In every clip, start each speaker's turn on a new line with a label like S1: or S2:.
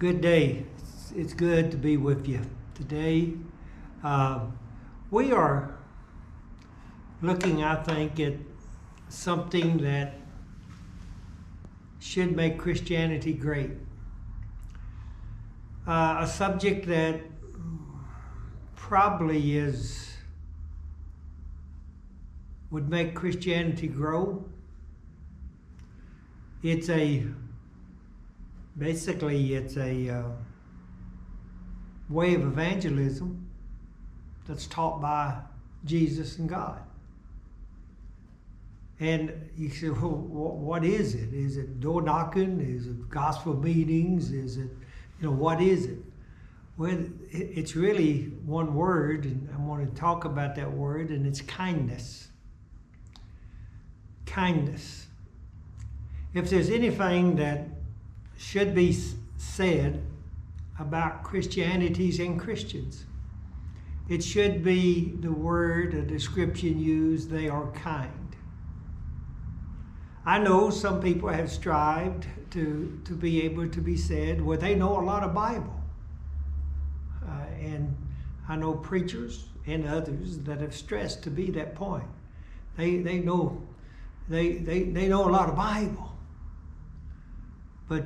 S1: Good day. It's good to be with you today. We are looking, I think, at something that should make Christianity great. A subject that probably would make Christianity grow. It's a way of evangelism that's taught by Jesus and God. And you say, well, what is it? Is it door knocking? Is it gospel meetings? Is it, what is it? Well, it's really one word, and I want to talk about that word, and it's kindness. Kindness. If there's anything that should be said about Christianities and Christians, it should be the word, a description used, they are kind. I know some people have strived to be able to be said, well, they know a lot of Bible. And I know preachers and others that have stressed to be that point. They know a lot of Bible. But,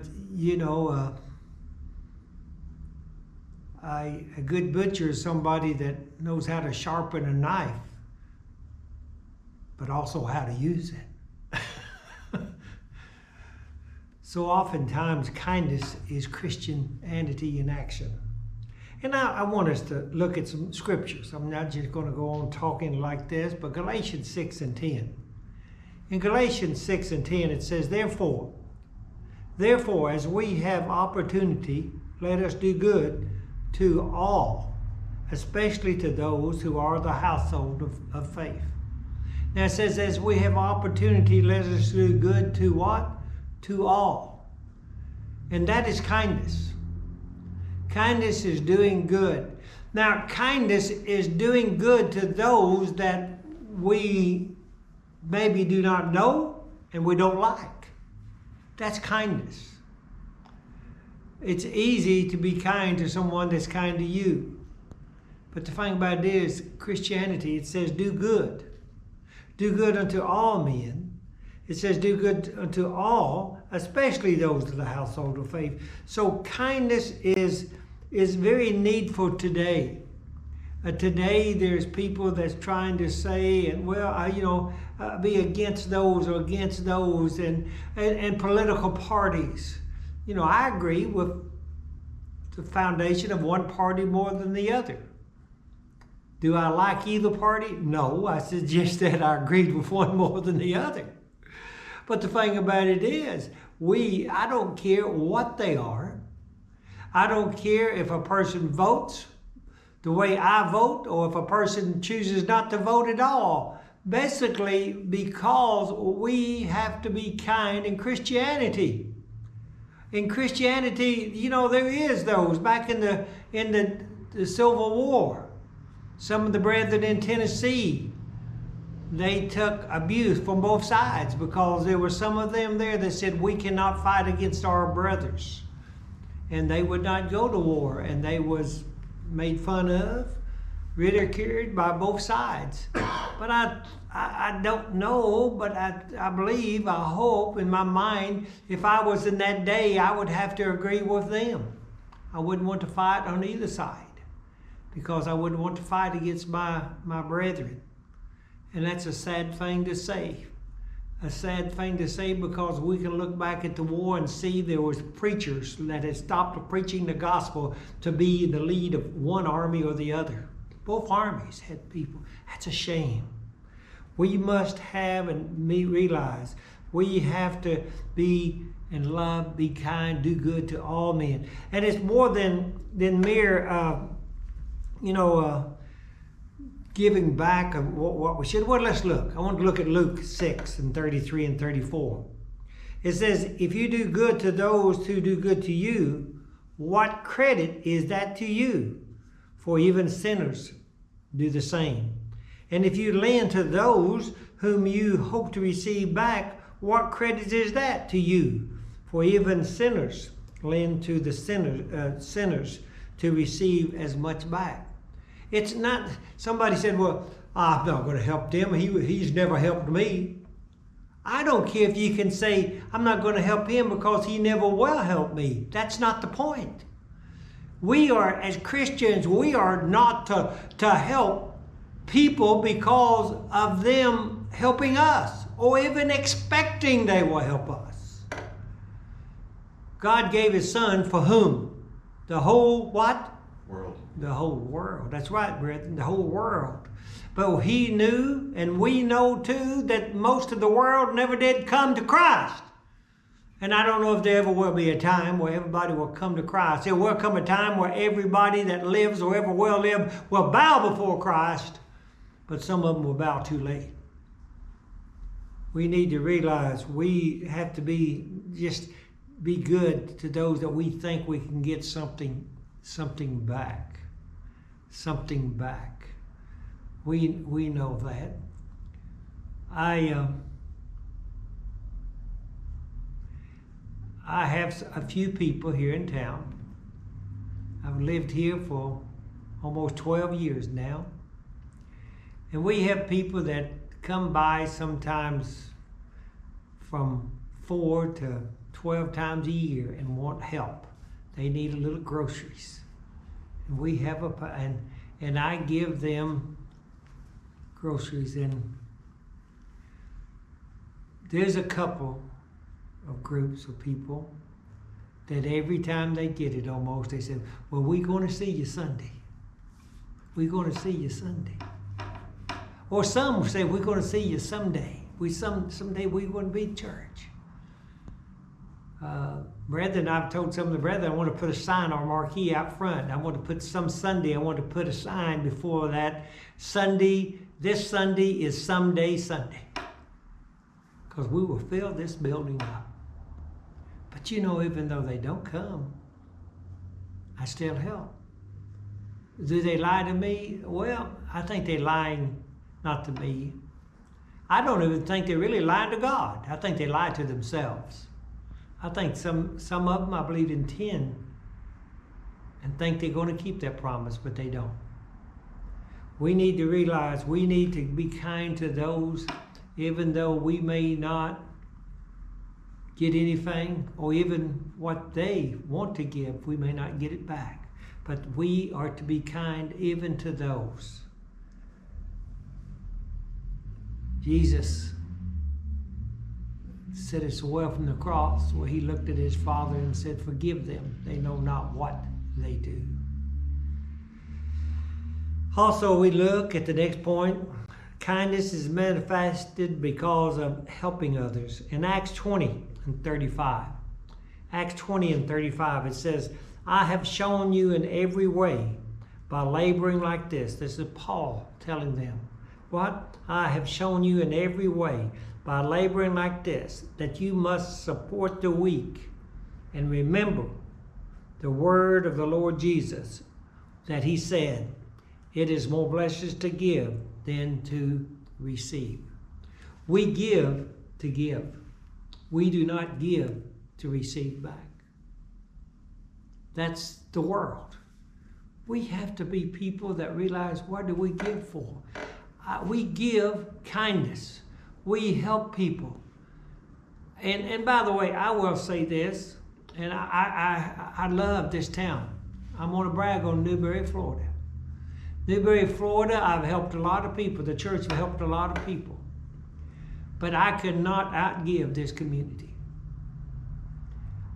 S1: a good butcher is somebody that knows how to sharpen a knife, but also how to use it. So oftentimes, kindness is Christianity in action. And I want us to look at some scriptures. I'm not just going to go on talking like this, but Galatians 6 and 10. In Galatians 6 and 10, it says, Therefore, as we have opportunity, let us do good to all, especially to those who are the household of faith. Now it says, as we have opportunity, let us do good to what? To all. And that is kindness. Kindness is doing good. Now, kindness is doing good to those that we maybe do not know and we don't like. That's kindness. It's easy to be kind to someone that's kind to you. But the thing about it is, Christianity, it says do good. Do good unto all men. It says do good unto all, especially those of the household of faith. So kindness is very needful today. Today there's people that's trying to say, and be against those or against those, and political parties. I agree with the foundation of one party more than the other. Do I like either party? No, I suggest that I agreed with one more than the other. But the thing about it is, I don't care what they are. I don't care if a person votes the way I vote, or if a person chooses not to vote at all. Basically, because we have to be kind in Christianity. In Christianity, there is those back in the Civil War. Some of the brethren in Tennessee, they took abuse from both sides, because there were some of them there that said we cannot fight against our brothers. And they would not go to war, and they was made fun of, ridiculed by both sides. But I don't know, but I believe, I hope in my mind, if I was in that day, I would have to agree with them. I wouldn't want to fight on either side, because I wouldn't want to fight against my brethren. And that's a sad thing to say. A sad thing to say, because we can look back at the war and see there was preachers that had stopped preaching the gospel to be in the lead of one army or the other. Both armies had people. That's a shame. We must have and realize we have to be and love, be kind, do good to all men. And it's more than mere, giving back of what we should. Well, let's look. I want to look at Luke 6 and 33 and 34. It says, if you do good to those who do good to you, what credit is that to you? For even sinners do the same. And if you lend to those whom you hope to receive back, what credit is that to you? For even sinners lend to the sinners to receive as much back. It's not, somebody said, well, I'm not going to help them. He's never helped me. I don't care if you can say, I'm not going to help him because he never will help me. That's not the point. We are, as Christians, we are not to help people because of them helping us or even expecting they will help us. God gave his son for whom? The whole what?
S2: World.
S1: The whole world. That's right, brethren, the whole world. But he knew, and we know too, that most of the world never did come to Christ. And I don't know if there ever will be a time where everybody will come to Christ. There will come a time where everybody that lives or ever will live will bow before Christ, but some of them will bow too late. We need to realize we have to be good to those that we think we can get something back. Something back. We know that. I have a few people here in town. I've lived here for almost 12 years now. And we have people that come by sometimes from 4 to 12 times a year and want help. They need a little groceries. And we have and I give them groceries, and there's a couple of groups of people that every time they get it almost, they say, well, we're going to see you Sunday. We're going to see you Sunday. Or some will say, we're going to see you someday. Someday we're going to be at church. Brethren, I've told some of the brethren, I want to put a sign or marquee out front. I want to put Sunday, I want to put a sign before that. Sunday, this Sunday is someday Sunday. Because we will fill this building up. But you know, even though they don't come, I still help. Do they lie to me? Well, I think they're lying not to me. I don't even think they're really lying to God. I think they lie to themselves. I think some of them, I believe, intend and think they're going to keep that promise, but they don't. We need to realize we need to be kind to those, even though we may not get anything, or even what they want to give, we may not get it back. But we are to be kind even to those. Jesus said it so well from the cross, where he looked at his Father and said, forgive them, they know not what they do. Also, we look at the next point. Kindness is manifested because of helping others. In Acts 20 and 35, Acts 20 and 35, it says, I have shown you in every way by laboring like this. This is Paul telling them. What? I have shown you in every way by laboring like this, that you must support the weak. And remember the word of the Lord Jesus, that he said, it is more blessed to give than to receive. We give to give. We do not give to receive back. That's the world. We have to be people that realize, what do we give for? We give kindness. We help people. And by the way, I will say this, and I love this town. I'm going to brag on Newberry, Florida. Newberry, Florida, I've helped a lot of people. The church has helped a lot of people. But I could not outgive this community.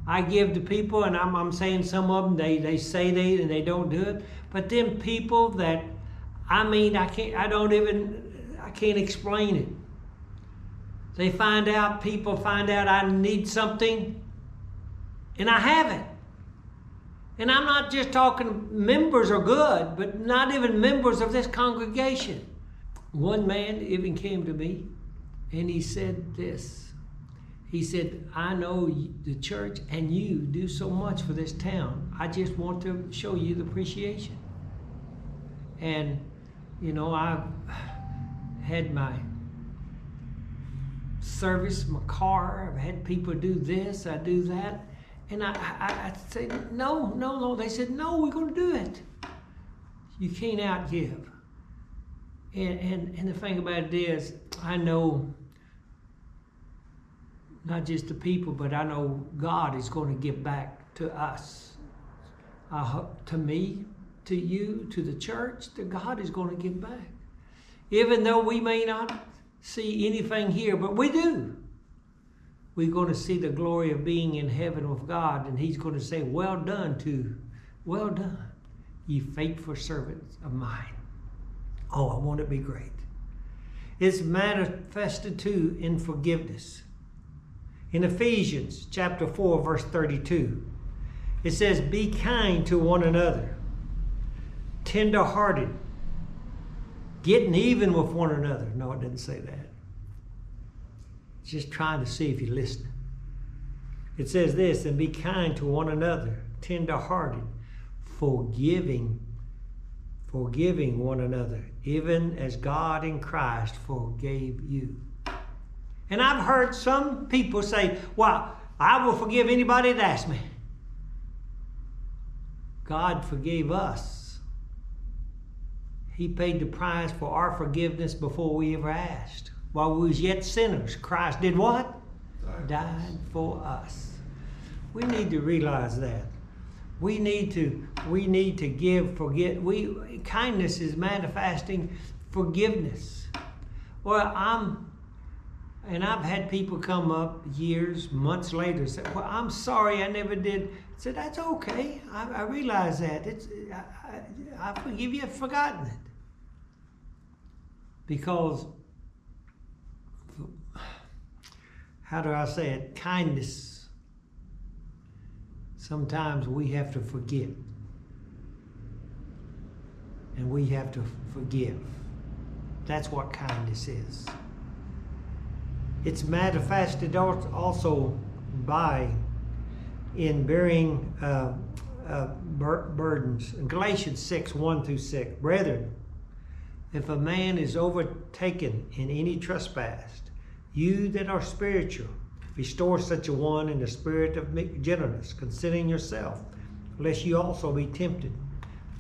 S1: I give to people, and I'm saying some of them, they say they don't do it. But then people that, I can't explain it. People find out I need something, and I have it. And I'm not just talking members are good, but not even members of this congregation. One man even came to me, and he said this. He said, I know the church and you do so much for this town. I just want to show you the appreciation. And, you know, I've had my service, my car, I've had people do this, I do that. And I said, no. They said, no, we're going to do it. You can't outgive. And the thing about it is, I know not just the people, but I know God is going to give back to us. To me, to you, to the church, that God is going to give back. Even though we may not see anything here, but we do. We're going to see the glory of being in heaven with God, and He's going to say, well done, ye faithful servants of mine. Oh, I want it to be great. It's manifested too in forgiveness. In Ephesians chapter 4, verse 32, it says, be kind to one another, tender-hearted, getting even with one another. No, it didn't say that. It's just trying to see if you're listening. It says this, and be kind to one another, tender-hearted, forgiving one another, even as God in Christ forgave you. And I've heard some people say, well, I will forgive anybody that asks me. God forgave us. He paid the price for our forgiveness before we ever asked. While we was yet sinners, Christ did what? Died for us. We need to realize that. We need to give, forget. Kindness is manifesting forgiveness. Well, I've had people come up years, months later, say, well, I'm sorry, I never did. I said, that's okay. I realize that. I forgive you, I've forgotten it. Because, how do I say it? Kindness. Sometimes we have to forget. And we have to forgive. That's what kindness is. It's manifested also by in bearing burdens. In Galatians 6, 1-6, brethren, if a man is overtaken in any trespass, you that are spiritual, restore such a one in the spirit of gentleness, considering yourself, lest you also be tempted.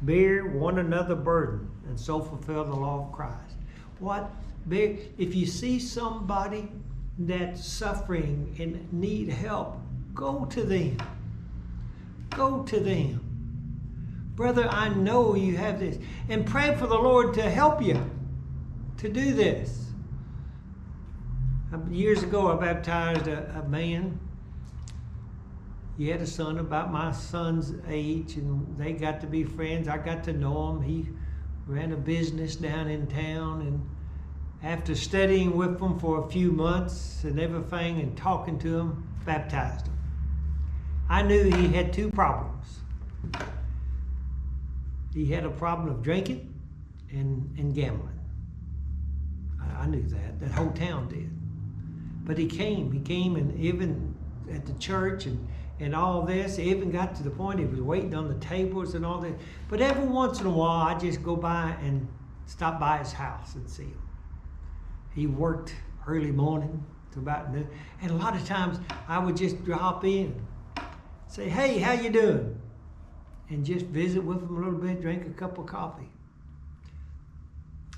S1: Bear one another burden, and so fulfill the law of Christ. If you see somebody that's suffering and need help, go to them. Go to them. Brother, I know you have this. And pray for the Lord to help you to do this. Years ago, I baptized a man. He had a son about my son's age, and they got to be friends. I got to know him. He ran a business down in town, and after studying with him for a few months and everything and talking to him, baptized him. I knew he had two problems. He had a problem of drinking and gambling. I knew that. That whole town did. But he came and even at the church and all this, he even got to the point he was waiting on the tables and all that. But every once in a while, I just go by and stop by his house and see him. He worked early morning to about noon. And a lot of times, I would just drop in, say, hey, how you doing? And just visit with him a little bit, drink a cup of coffee.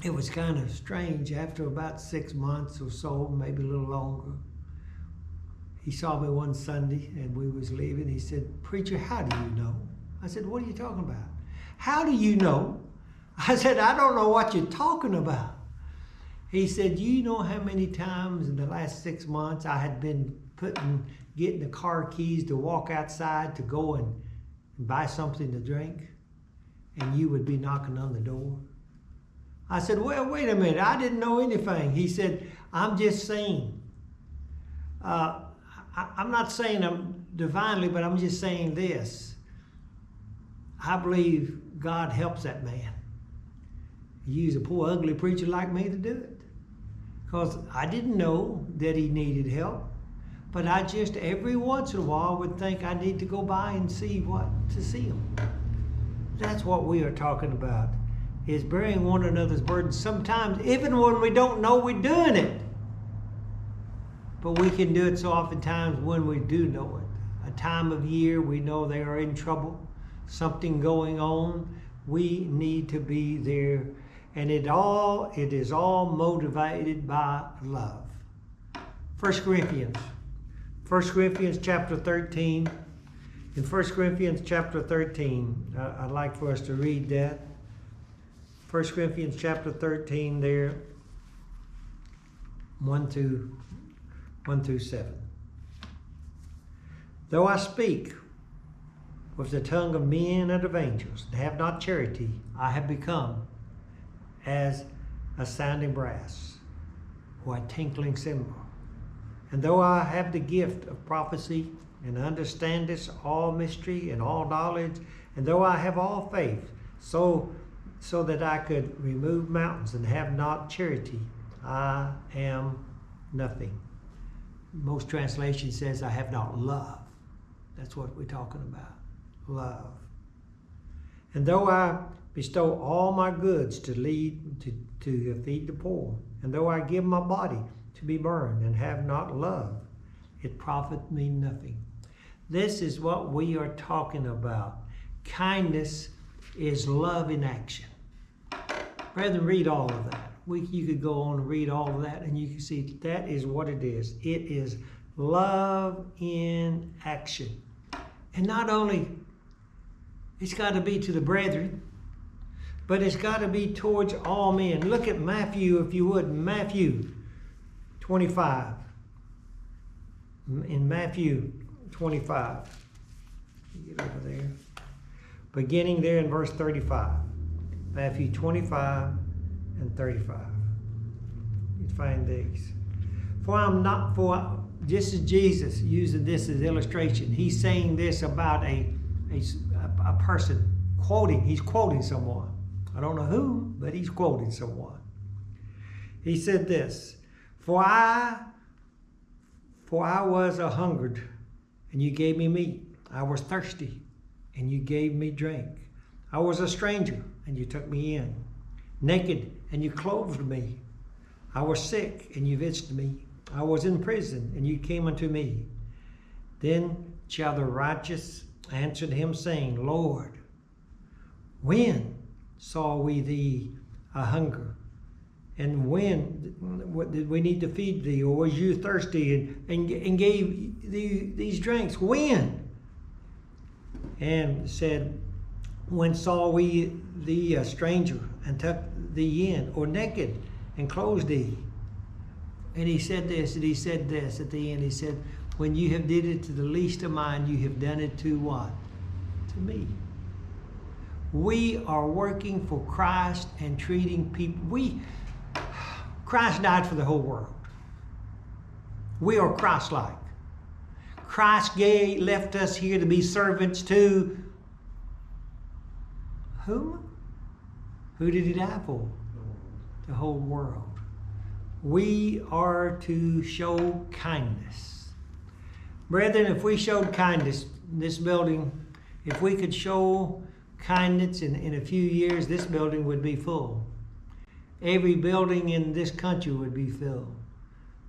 S1: It was kind of strange. After about 6 months or so, maybe a little longer, he saw me one Sunday and we was leaving. He said, preacher, how do you know? I said, what are you talking about? How do you know? I said, I don't know what you're talking about. He said, you know how many times in the last 6 months I had been getting the car keys to walk outside to go and buy something to drink, and you would be knocking on the door? I said, well, wait a minute, I didn't know anything. He said, I'm just saying. I'm not saying I'm divinely, but I'm just saying this. I believe God helps that man. He used a poor, ugly preacher like me to do it. Because I didn't know that he needed help. But I just, every once in a while, would think I need to go by and see him. That's what we are talking about, is bearing one another's burdens. Sometimes, even when we don't know we're doing it. But we can do it so oftentimes when we do know it. a time of year, we know they are in trouble, something going on, we need to be there. And it is all motivated by love. 1 Corinthians chapter 13. In 1 Corinthians chapter 13, I'd like for us to read that. 1 Corinthians chapter 13 there, 1 through 7. Though I speak with the tongue of men and of angels, and have not charity, I have become as a sounding brass or a tinkling cymbal. And though I have the gift of prophecy, and understand this all mystery and all knowledge, and though I have all faith, so that I could remove mountains and have not charity, I am nothing. Most translation says I have not love. That's what we're talking about, love. And though I bestow all my goods to feed the poor, and though I give my body to be burned and have not love, it profit me nothing. This is what we are talking about. Kindness is love in action. Brethren, read all of that. You could go on and read all of that, and you can see that is what it is. It is love in action. And not only, it's got to be to the brethren, but it's got to be towards all men. Look at Matthew, if you would, Matthew 25. In Matthew 25. Get over there. Beginning there in verse 35. Matthew 25 and 35. You find these. This is Jesus using this as illustration. He's saying this about a person quoting. He's quoting someone. I don't know who, but he's quoting someone. He said this, For I was a hungered, and you gave me meat. I was thirsty, and you gave me drink. I was a stranger, and you took me in. Naked, and you clothed me. I was sick, and you visited me. I was in prison, and you came unto me. Then shall the righteous answer him, saying, Lord, when saw we thee a hunger? And when did we need to feed thee? Or was you thirsty and gave these drinks? When? And said, when saw we thee a stranger and took thee in? Or naked and clothed thee? And he said this, and he said this at the end. He said, when you have did it to the least of mine, you have done it to what? To me. We are working for Christ and treating people. Christ died for the whole world. We are Christ-like. Christ left us here to be servants to whom? Who did he die for? The whole world. We are to show kindness. Brethren, if we showed kindness in this building, if we could show kindness in a few years, this building would be full. Every building in this country would be filled.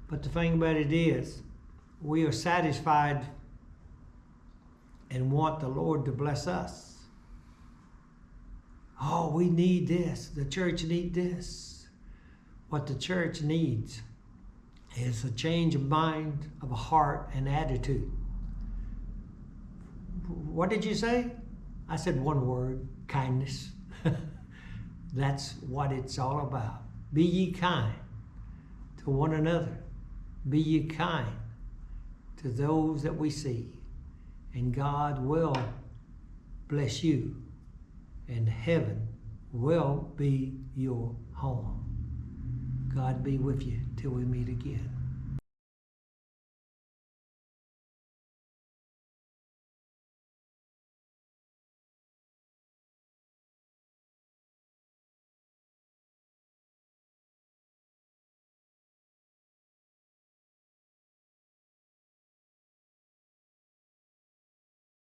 S1: But the thing about it is, we are satisfied and want the Lord to bless us. Oh, we need this. The church needs this. What the church needs is a change of mind, of a heart, and attitude. What did you say? I said one word, kindness. That's what it's all about. Be ye kind to one another. Be ye kind to those that we see. And God will bless you. And heaven will be your home. God be with you till we meet again.